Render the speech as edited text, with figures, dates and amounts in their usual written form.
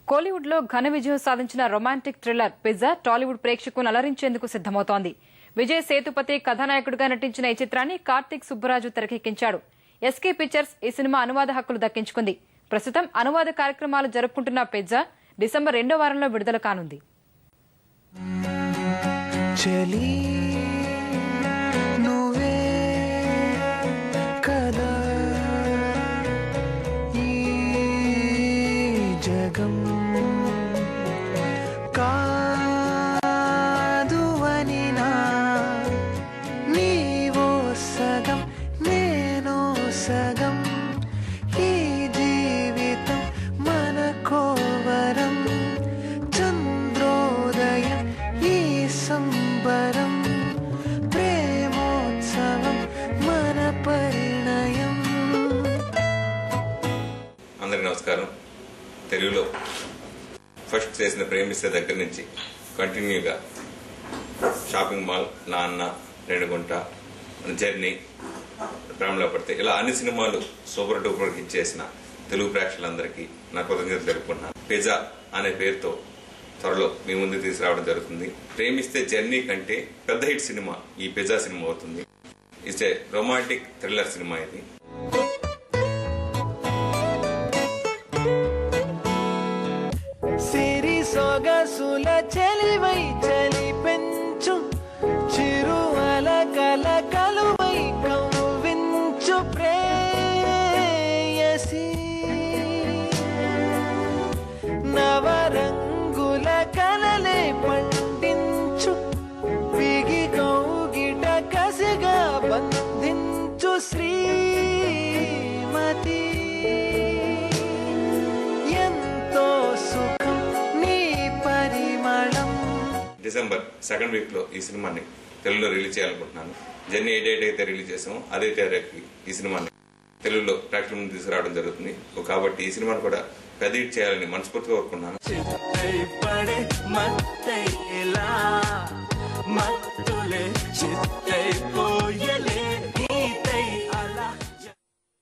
కోలీవుడ్ లో ఘన విజయం సాధించిన రొమాంటిక్ థ్రిల్లర్ పిజ్జా టాలీవుడ్ ప్రేక్షకులను అలరించేందుకు సిద్దమవుతోంది. విజయ్ సేతుపతి కథానాయకుడిగా నటించిన ఈ చిత్రాన్ని కార్తీక్ సుబ్బరాజు తెరకెక్కించాడు. ఎస్కే పిక్చర్స్ ఈ సినిమా అనువాద హక్కులు దక్కించుకుంది. ప్రస్తుతం అనువాద కార్యక్రమాలు జరుపుకుంటున్న పిజ్జా డిసెంబర్ 2వ వారంలో విడుదల కానుంది. అందరికి నమస్కారం. తెలుగులో ఫస్ట్ చేసిన ప్రేమిస్తే దగ్గర నుంచి కంటిన్యూగా షాపింగ్ మాల్, నాన్న, రేణుగుంట, జర్నీ, ప్రేమలో పడితే ఇలా అన్ని సినిమాలు సూపర్ డూపర్ హిట్ చేసిన తెలుగు ప్రేక్షకులందరికీ నా కృతజ్ఞతలు తెలుపుకుంటున్నాను. పిజ్జా అనే పేరుతో త్వరలో మీ ముందు తీసుకురావడం జరుగుతుంది. ప్రేమిస్తే జర్నీ కంటే పెద్ద హిట్ సినిమా ఈ పిజ్జా సినిమా అవుతుంది. It's a romantic thriller cinema. ఇది సొగసుల చెలివై చలి పెంచు చిరువల కల కలువై కవ్వించు ప్రేయసి నవరంగుల కలలే పండించు పిగి కౌగిట కసిగా బంధించు శ్రీమతి ఎంతో సుఖం డిసెంబర్ 2nd వీక్ లో ఈ సినిమాని తెలుగులో రిలీజ్ చేయాలనుకుంటున్నాను. జర్నీ ఏ డేట్ అయితే రిలీజ్ చేసామో అదే తేదీకి ఈ సినిమాని తెలుగులో ప్రేక్షకుల ముందు తీసుకురావడం జరుగుతుంది. కాబట్టి ఈ సినిమాను కూడా పెద్ద హిట్ చేయాలని మనస్ఫూర్తిగా కోరుకున్నాను.